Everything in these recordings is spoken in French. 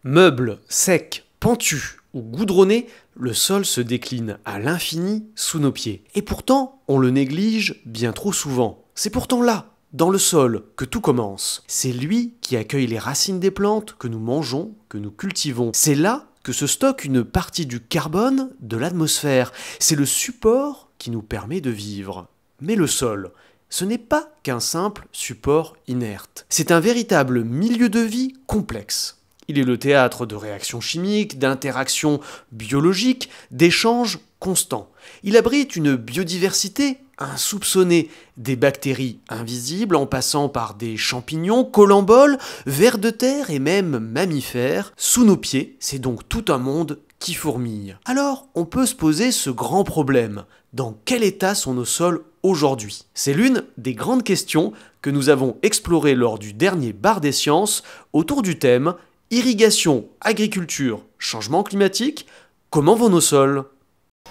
Meuble, sec, pentu ou goudronné, le sol se décline à l'infini sous nos pieds. Et pourtant, on le néglige bien trop souvent. C'est pourtant là, dans le sol, que tout commence. C'est lui qui accueille les racines des plantes que nous mangeons, que nous cultivons. C'est là que se stocke une partie du carbone de l'atmosphère. C'est le support qui nous permet de vivre. Mais le sol, ce n'est pas qu'un simple support inerte. C'est un véritable milieu de vie complexe. Il est le théâtre de réactions chimiques, d'interactions biologiques, d'échanges constants. Il abrite une biodiversité insoupçonnée, des bactéries invisibles en passant par des champignons, colamboles, vers de terre et même mammifères. Sous nos pieds, c'est donc tout un monde qui fourmille. Alors, on peut se poser ce grand problème. Dans quel état sont nos sols aujourd'hui? C'est l'une des grandes questions que nous avons explorées lors du dernier Bar des Sciences autour du thème irrigation, agriculture, changement climatique, comment vont nos sols?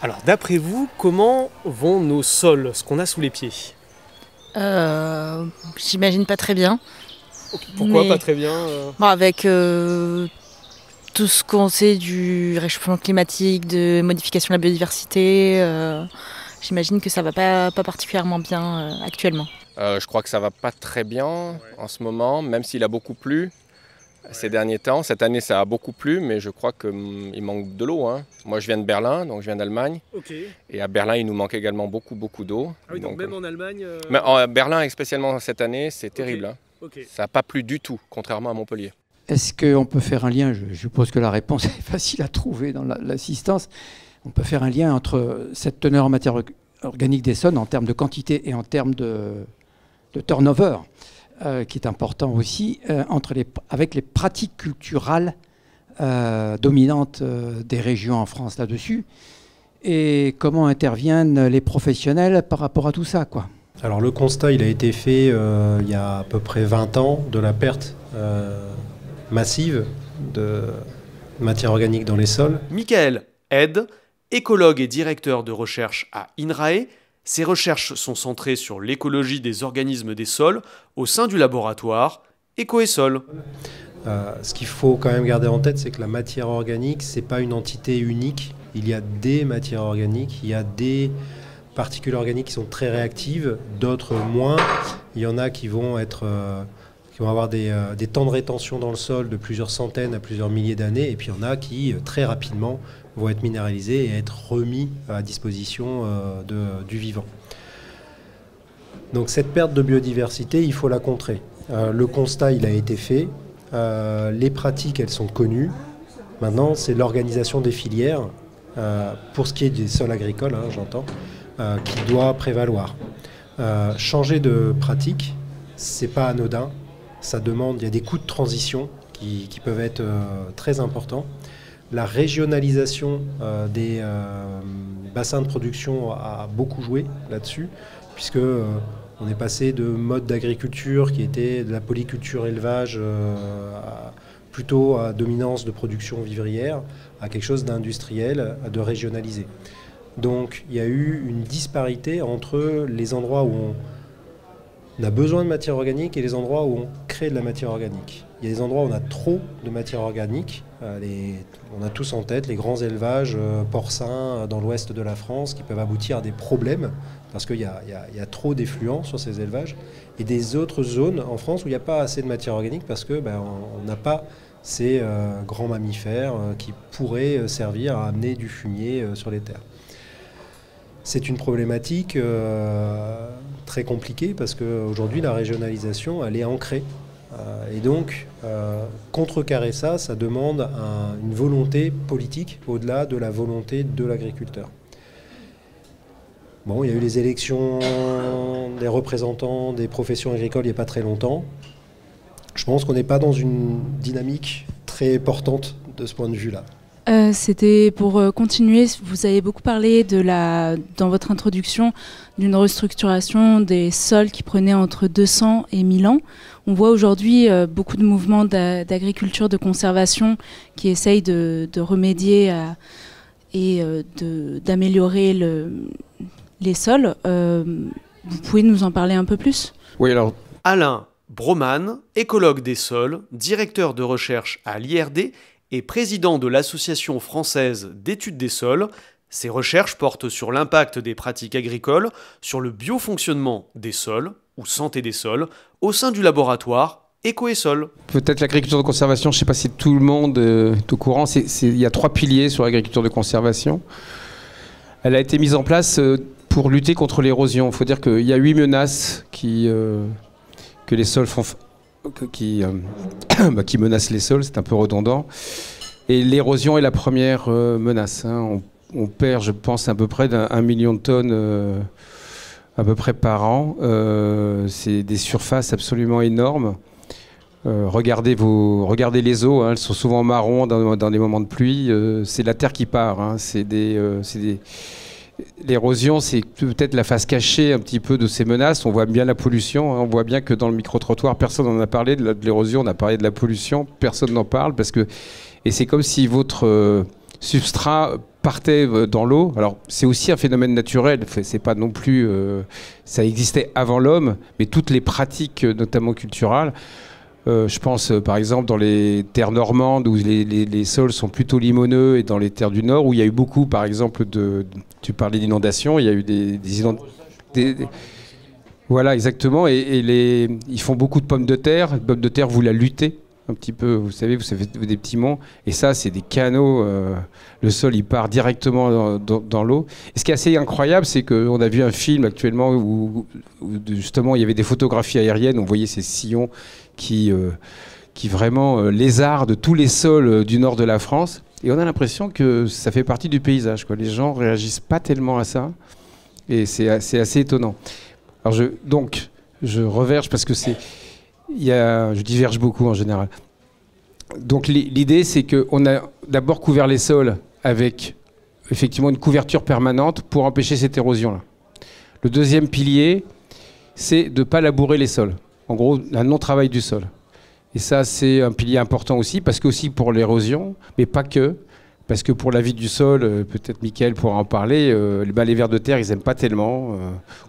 Alors d'après vous, comment vont nos sols, ce qu'on a sous les pieds? J'imagine pas très bien. Pourquoi pas très bien Bon, avec tout ce qu'on sait du réchauffement climatique, de modification de la biodiversité, j'imagine que ça va pas particulièrement bien actuellement. Je crois que ça va pas très bien en ce moment, même s'il a beaucoup plu ces derniers temps. Cette année, ça a beaucoup plu, mais je crois qu'il manque de l'eau. Moi, je viens de Berlin, donc je viens d'Allemagne. Okay. Et à Berlin, il nous manque également beaucoup d'eau. Ah oui, donc même en Allemagne Mais en Berlin, et spécialement cette année, c'est terrible. Okay. Ça n'a pas plu du tout, contrairement à Montpellier. Est-ce qu'on peut faire un lien, je suppose que la réponse est facile à trouver dans l'assistance, on peut faire un lien entre cette teneur en matière organique des sols en termes de quantité et en termes de turnover, qui est important aussi, avec les pratiques culturales dominantes des régions en France là-dessus, et comment interviennent les professionnels par rapport à tout ça, quoi. Alors le constat, il a été fait il y a à peu près 20 ans de la perte massive de matière organique dans les sols. Michael Hed, écologue et directeur de recherche à INRAE. Ses recherches sont centrées sur l'écologie des organismes des sols au sein du laboratoire Eco et Sol. Ce qu'il faut quand même garder en tête, c'est que la matière organique, ce n'est pas une entité unique. Il y a des matières organiques, il y a des particules organiques qui sont très réactives, d'autres moins. Il y en a qui vont avoir des temps de rétention dans le sol de plusieurs centaines à plusieurs milliers d'années, et puis il y en a qui, très rapidement, vont être minéralisés et être remis à disposition du vivant. Donc cette perte de biodiversité, il faut la contrer. Le constat, il a été fait. Les pratiques, elles sont connues. Maintenant, c'est l'organisation des filières, pour ce qui est des sols agricoles, j'entends, qui doit prévaloir. Changer de pratique, c'est pas anodin. Ça demande, il y a des coûts de transition qui peuvent être très importants. La régionalisation des bassins de production a beaucoup joué là-dessus, puisque on est passé de modes d'agriculture qui étaient de la polyculture élevage plutôt à dominance de production vivrière, à quelque chose d'industriel, de régionalisé. Donc il y a eu une disparité entre les endroits où on a besoin de matière organique et les endroits où on crée de la matière organique. Il y a des endroits où on a trop de matière organique. On a tous en tête les grands élevages porcins dans l'ouest de la France qui peuvent aboutir à des problèmes parce qu'il y a trop d'effluents sur ces élevages. Et des autres zones en France où il n'y a pas assez de matière organique parce qu'on n'a pas ces grands mammifères qui pourraient servir à amener du fumier sur les terres. C'est une problématique très compliquée parce qu'aujourd'hui la régionalisation elle est ancrée. Et donc contrecarrer ça demande une volonté politique au-delà de la volonté de l'agriculteur. Bon, il y a eu les élections des représentants des professions agricoles il n'y a pas très longtemps. Je pense qu'on n'est pas dans une dynamique très portante de ce point de vue-là. C'était pour continuer, vous avez beaucoup parlé dans votre introduction d'une restructuration des sols qui prenait entre 200 et 1000 ans. On voit aujourd'hui beaucoup de mouvements d'agriculture, de conservation qui essayent de remédier et d'améliorer les sols. Vous pouvez nous en parler un peu plus? Oui, alors Alain Broman, écologue des sols, directeur de recherche à l'IRD est président de l'Association française d'études des sols. Ses recherches portent sur l'impact des pratiques agricoles, sur le biofonctionnement des sols, ou santé des sols, au sein du laboratoire Eco et Sol. Peut-être l'agriculture de conservation, je ne sais pas si tout le monde est au courant, il y a 3 piliers sur l'agriculture de conservation. Elle a été mise en place pour lutter contre l'érosion. Il faut dire qu'il y a 8 menaces que les sols font, qui menacent les sols, c'est un peu redondant. Et l'érosion est la première menace. On perd, je pense, à peu près d'1 million de tonnes à peu près par an. C'est des surfaces absolument énormes. Regardez les eaux, elles sont souvent marron dans des moments de pluie. C'est la terre qui part. L'érosion, c'est peut-être la face cachée un petit peu de ces menaces. On voit bien la pollution. On voit bien que dans le micro-trottoir, personne n'en a parlé de l'érosion. On a parlé de la pollution. Personne n'en parle et c'est comme si votre substrat partait dans l'eau. Alors c'est aussi un phénomène naturel. C'est pas non plus. Ça existait avant l'homme, mais toutes les pratiques, notamment culturelles. Je pense par exemple dans les terres normandes où les sols sont plutôt limoneux et dans les terres du nord où il y a eu beaucoup, par exemple, tu parlais d'inondations, il y a eu des inondations. Voilà, exactement. Et ils font beaucoup de pommes de terre. Les pommes de terre, vous la luttez un petit peu, vous savez des petits monts. Et ça, c'est des canaux. Le sol, il part directement dans l'eau. Et ce qui est assez incroyable, c'est qu'on a vu un film actuellement où justement il y avait des photographies aériennes. On voyait ces sillons qui vraiment lézardent tous les sols du nord de la France. Et on a l'impression que ça fait partie du paysage, quoi. Les gens réagissent pas tellement à ça. Et c'est assez étonnant. Alors je reverge parce que je diverge beaucoup en général. Donc l'idée, c'est qu'on a d'abord couvert les sols avec effectivement une couverture permanente pour empêcher cette érosion-là. Le deuxième pilier, c'est de ne pas labourer les sols. En gros, un non-travail du sol. Et ça, c'est un pilier important aussi, parce que aussi pour l'érosion, mais pas que. Parce que pour la vie du sol, peut-être Mickaël pourra en parler, les vers de terre, ils n'aiment pas tellement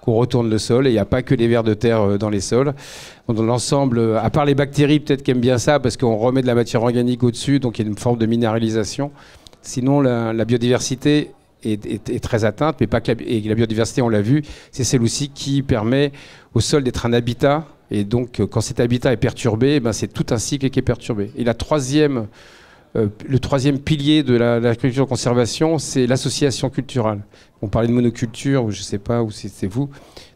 qu'on retourne le sol. Et il n'y a pas que les vers de terre dans les sols. Dans l'ensemble, à part les bactéries, peut-être qu'ils aiment bien ça, parce qu'on remet de la matière organique au-dessus, donc il y a une forme de minéralisation. Sinon, la biodiversité est très atteinte, mais pas que la biodiversité, on l'a vu, c'est celle aussi qui permet au sol d'être un habitat. Et donc, quand cet habitat est perturbé, c'est tout un cycle qui est perturbé. Et le troisième pilier de l'agriculture de conservation, c'est l'association culturelle. On parlait de monoculture, ou je ne sais pas, ou c'est vous.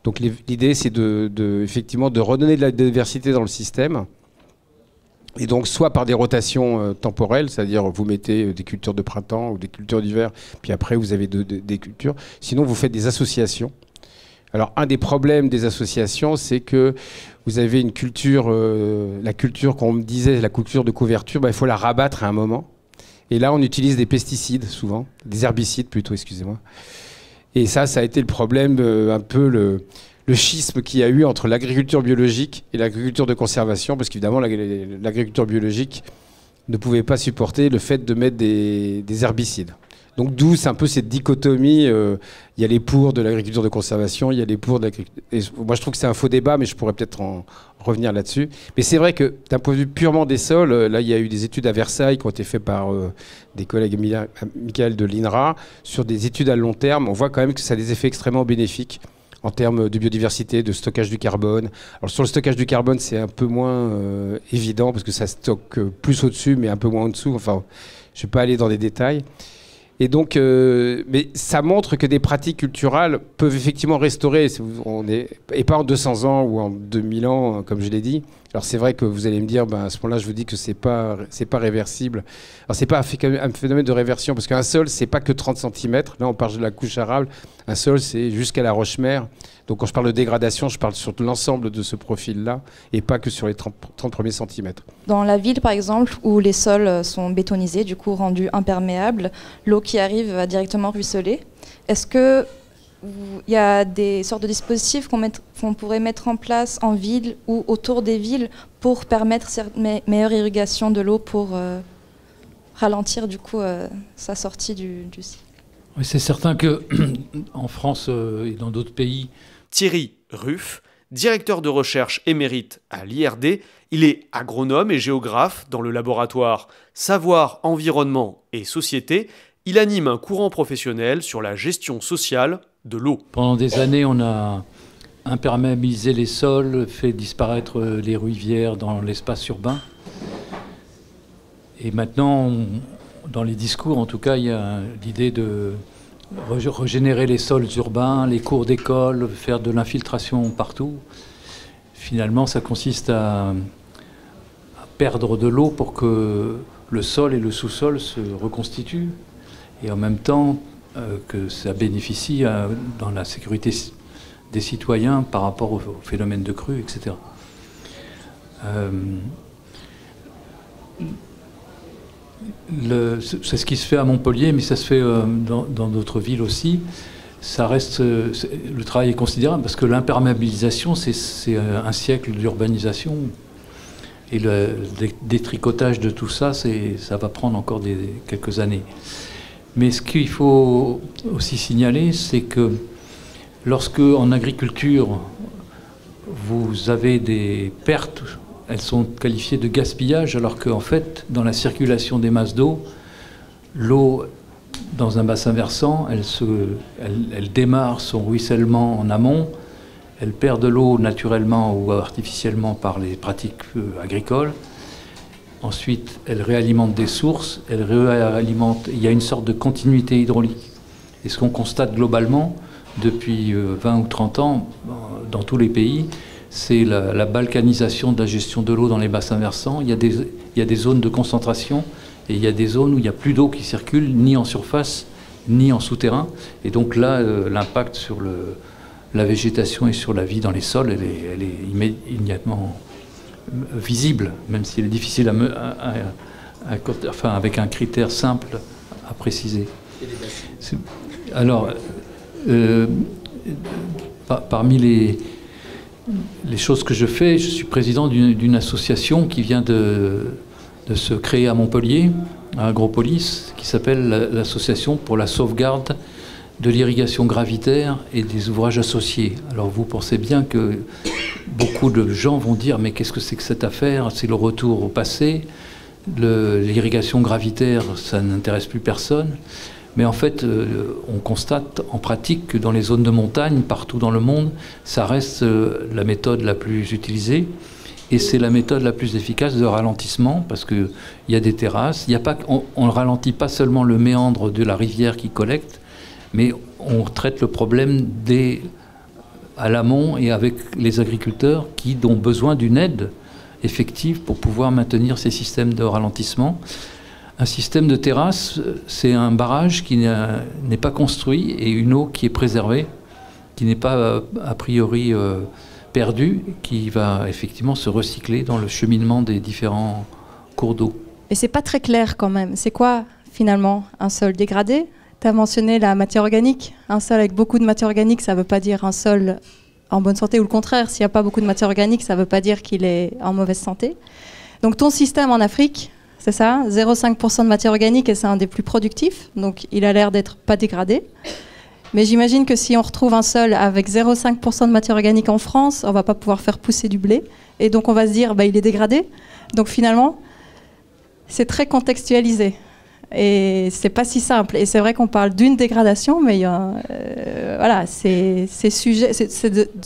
Donc l'idée, c'est effectivement de redonner de la diversité dans le système. Et donc, soit par des rotations temporelles, c'est-à-dire vous mettez des cultures de printemps ou des cultures d'hiver, puis après vous avez des cultures. Sinon, vous faites des associations. Alors, un des problèmes des associations, c'est que vous avez une culture, la culture qu'on me disait, la culture de couverture, il faut la rabattre à un moment. Et là, on utilise des pesticides, souvent, des herbicides plutôt, excusez-moi. Et ça a été le problème, un peu le schisme qu'il y a eu entre l'agriculture biologique et l'agriculture de conservation, parce qu'évidemment, l'agriculture biologique ne pouvait pas supporter le fait de mettre des herbicides. Donc d'où c'est un peu cette dichotomie, il y a les pour de l'agriculture de conservation, il y a les pour de l'agriculture... Moi je trouve que c'est un faux débat, mais je pourrais peut-être en revenir là-dessus. Mais c'est vrai que d'un point de vue purement des sols, là il y a eu des études à Versailles qui ont été faites par des collègues Mickaël de l'INRA, sur des études à long terme. On voit quand même que ça a des effets extrêmement bénéfiques en termes de biodiversité, de stockage du carbone. Alors sur le stockage du carbone, c'est un peu moins évident, parce que ça stocke plus au-dessus, mais un peu moins en dessous. Enfin, je ne vais pas aller dans des détails. Et donc, mais ça montre que des pratiques culturelles peuvent effectivement restaurer, et pas en 200 ans ou en 2000 ans, comme je l'ai dit. Alors c'est vrai que vous allez me dire, à ce moment-là, je vous dis que c'est pas réversible. Alors c'est pas un phénomène de réversion, parce qu'un sol, c'est pas que 30 cm. Là, on parle de la couche arable. Un sol, c'est jusqu'à la roche-mère. Donc quand je parle de dégradation, je parle sur l'ensemble de ce profil-là, et pas que sur les 30 premiers centimètres. Dans la ville, par exemple, où les sols sont bétonisés, du coup rendus imperméables, l'eau qui arrive va directement ruisseler. Est-ce qu'il y a des sortes de dispositifs qu'on pourrait mettre en place en ville ou autour des villes pour permettre une meilleure irrigation de l'eau, pour ralentir du coup sa sortie du cycle? Oui, c'est certain qu'en France et dans d'autres pays, Thierry Ruff, directeur de recherche émérite à l'IRD. Il est agronome et géographe dans le laboratoire Savoir, Environnement et Société. Il anime un courant professionnel sur la gestion sociale de l'eau. Pendant des années, on a imperméabilisé les sols, fait disparaître les rivières dans l'espace urbain. Et maintenant, dans les discours, en tout cas, il y a l'idée de régénérer les sols urbains, les cours d'école, faire de l'infiltration partout. Finalement, ça consiste à perdre de l'eau pour que le sol et le sous-sol se reconstituent. Et en même temps, que ça bénéficie dans la sécurité des citoyens par rapport au phénomène de crue, etc. C'est ce qui se fait à Montpellier, mais ça se fait dans d'autres villes aussi. Ça reste, le travail est considérable parce que l'imperméabilisation, c'est un siècle d'urbanisation. Et le détricotage de tout ça, ça va prendre encore quelques années. Mais ce qu'il faut aussi signaler, c'est que lorsque en agriculture, vous avez des pertes, elles sont qualifiées de gaspillage, alors qu'en fait, dans la circulation des masses d'eau, l'eau, dans un bassin versant, elle démarre son ruissellement en amont, elle perd de l'eau naturellement ou artificiellement par les pratiques agricoles. Ensuite, elle réalimente des sources, elle réalimente, il y a une sorte de continuité hydraulique. Et ce qu'on constate globalement, depuis 20 ou 30 ans, dans tous les pays, c'est la balkanisation de la gestion de l'eau dans les bassins versants. Il y a des zones de concentration et il y a des zones où il n'y a plus d'eau qui circule, ni en surface, ni en souterrain. Et donc là, l'impact sur la végétation et sur la vie dans les sols, elle est immédiatement visible, même si elle est difficile avec un critère simple à préciser. Alors, parmi les choses que je fais, je suis président d'une association qui vient de se créer à Montpellier, à Agropolis, qui s'appelle l'Association pour la sauvegarde de l'irrigation gravitaire et des ouvrages associés. Alors vous pensez bien que beaucoup de gens vont dire « mais qu'est-ce que c'est que cette affaire? C'est le retour au passé, l'irrigation gravitaire, ça n'intéresse plus personne ». Mais en fait, on constate en pratique que dans les zones de montagne, partout dans le monde, ça reste la méthode la plus utilisée. Et c'est la méthode la plus efficace de ralentissement, parce qu'il y a des terrasses. On ne ralentit pas seulement le méandre de la rivière qui collecte, mais on traite le problème à l'amont et avec les agriculteurs qui ont besoin d'une aide effective pour pouvoir maintenir ces systèmes de ralentissement. Un système de terrasse, c'est un barrage qui n'est pas construit et une eau qui est préservée, qui n'est pas a priori perdue, qui va effectivement se recycler dans le cheminement des différents cours d'eau. Et c'est pas très clair quand même. C'est quoi finalement un sol dégradé? Tu as mentionné la matière organique. Un sol avec beaucoup de matière organique, ça ne veut pas dire un sol en bonne santé, ou le contraire. S'il n'y a pas beaucoup de matière organique, ça ne veut pas dire qu'il est en mauvaise santé. Donc ton système en Afrique, c'est ça, 0,5% de matière organique, et c'est un des plus productifs. Donc il a l'air d'être pas dégradé. Mais j'imagine que si on retrouve un sol avec 0,5% de matière organique en France, on ne va pas pouvoir faire pousser du blé. Et donc on va se dire, il est dégradé. Donc finalement, c'est très contextualisé. Et c'est pas si simple. Et c'est vrai qu'on parle d'une dégradation, mais voilà, c'est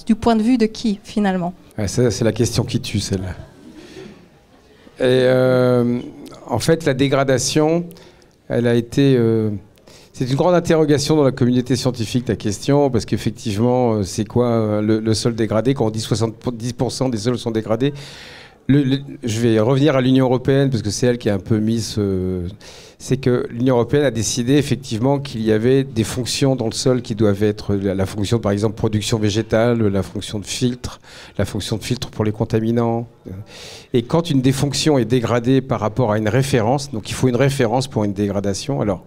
du point de vue de qui, finalement? Ouais, c'est la question qui tue, celle-là. Et en fait, la dégradation, elle a été... c'est une grande interrogation dans la communauté scientifique, ta question, parce qu'effectivement, c'est quoi le sol dégradé? Quand on dit 70% des sols sont dégradés, je vais revenir à l'Union européenne, parce que c'est elle qui a un peu mis c'est que l'Union européenne a décidé effectivement qu'il y avait des fonctions dans le sol qui doivent être la fonction, par exemple, production végétale, la fonction de filtre pour les contaminants. Et quand une des fonctions est dégradée par rapport à une référence, donc il faut une référence pour une dégradation. Alors,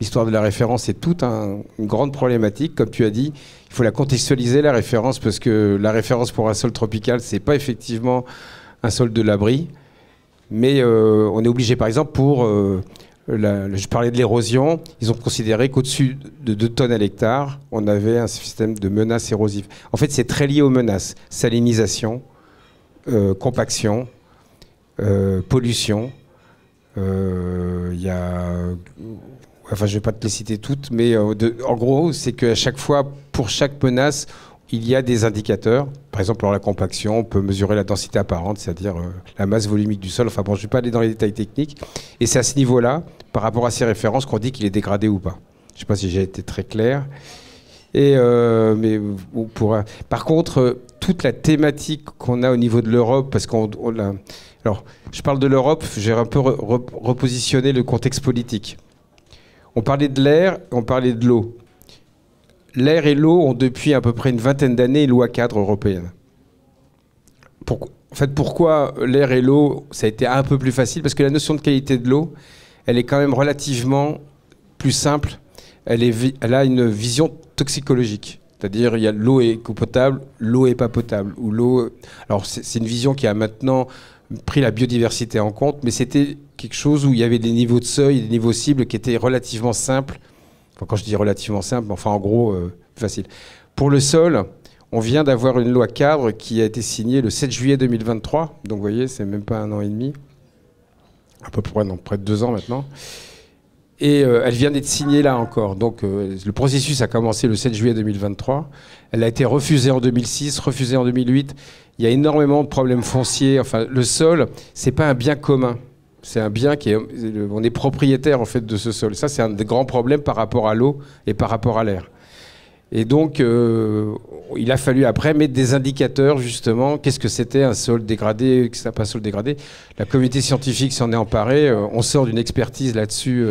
l'histoire de la référence, c'est toute une grande problématique. Comme tu as dit, il faut la contextualiser, la référence, parce que la référence pour un sol tropical, c'est pas effectivement un sol de l'abri. Mais on est obligé, par exemple, pour je parlais de l'érosion, ils ont considéré qu'au-dessus de 2 tonnes à l'hectare, on avait un système de menaces érosives. En fait, c'est très lié aux menaces. Salinisation, compaction, pollution. Il y a... Enfin, je ne vais pas te les citer toutes, mais en gros, c'est qu'à chaque fois, pour chaque menace, il y a des indicateurs. Par exemple, pour la compaction, on peut mesurer la densité apparente, c'est-à-dire la masse volumique du sol. Enfin bon, je ne vais pas aller dans les détails techniques. Et c'est à ce niveau-là, par rapport à ces références, qu'on dit qu'il est dégradé ou pas. Je ne sais pas si j'ai été très clair. Par contre, toute la thématique qu'on a au niveau de l'Europe, parce qu'on a... Alors, je parle de l'Europe, j'ai un peu repositionné le contexte politique. On parlait de l'air, on parlait de l'eau. L'air et l'eau ont depuis à peu près une vingtaine d'années une loi cadre européenne. En fait, pourquoi l'air et l'eau, ça a été un peu plus facile? Parce que la notion de qualité de l'eau, elle est quand même relativement plus simple. Elle a une vision toxicologique. C'est-à-dire, l'eau est potable, l'eau est pas potable. Ou l'eau... Alors, c'est une vision qui a maintenant pris la biodiversité en compte, mais c'était quelque chose où il y avait des niveaux de seuil, des niveaux cibles qui étaient relativement simples. Enfin, quand je dis relativement simple, enfin en gros, facile. Pour le sol, on vient d'avoir une loi cadre qui a été signée le 7 juillet 2023. Donc vous voyez, c'est même pas 1 an et demi. À peu près, non, près de 2 ans maintenant. Et elle vient d'être signée là encore. Donc le processus a commencé le 7 juillet 2023. Elle a été refusée en 2006, refusée en 2008. Il y a énormément de problèmes fonciers. Enfin, le sol, c'est pas un bien commun. C'est un bien on est propriétaire en fait de ce sol. Ça, c'est un des grands problèmes par rapport à l'eau et par rapport à l'air. Et donc, il a fallu après mettre des indicateurs justement. Qu'est-ce que c'était un sol dégradé, que ça pas un sol dégradé? La communauté scientifique s'en est emparée. On sort d'une expertise là-dessus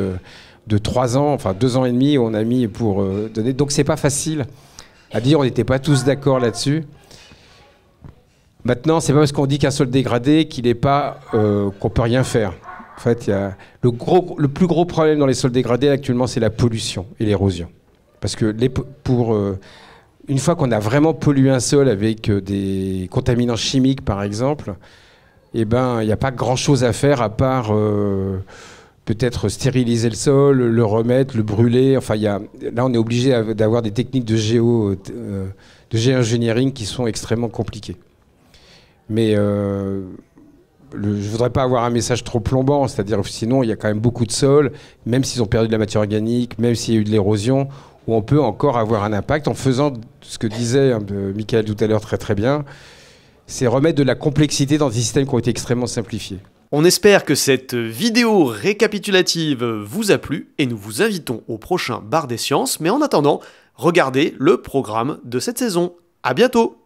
de 3 ans, enfin 2 ans et demi, où on a mis pour donner. Donc, c'est pas facile à dire. On n'était pas tous d'accord là-dessus. Maintenant, c'est pas parce qu'on dit qu'un sol dégradé qu'il n'est pas qu'on peut rien faire. En fait, il y a le plus gros problème dans les sols dégradés actuellement, c'est la pollution et l'érosion. Parce que une fois qu'on a vraiment pollué un sol avec des contaminants chimiques, par exemple, eh ben, il n'y a pas grand-chose à faire à part peut-être stériliser le sol, le remettre, le brûler. Enfin, là, on est obligé d'avoir des techniques de géo-engineering qui sont extrêmement compliquées. Mais je ne voudrais pas avoir un message trop plombant, c'est-à-dire sinon il y a quand même beaucoup de sols, même s'ils ont perdu de la matière organique, même s'il y a eu de l'érosion, où on peut encore avoir un impact en faisant ce que disait Michael tout à l'heure très très bien, c'est remettre de la complexité dans des systèmes qui ont été extrêmement simplifiés. On espère que cette vidéo récapitulative vous a plu et nous vous invitons au prochain Bar des Sciences, mais en attendant, regardez le programme de cette saison. À bientôt!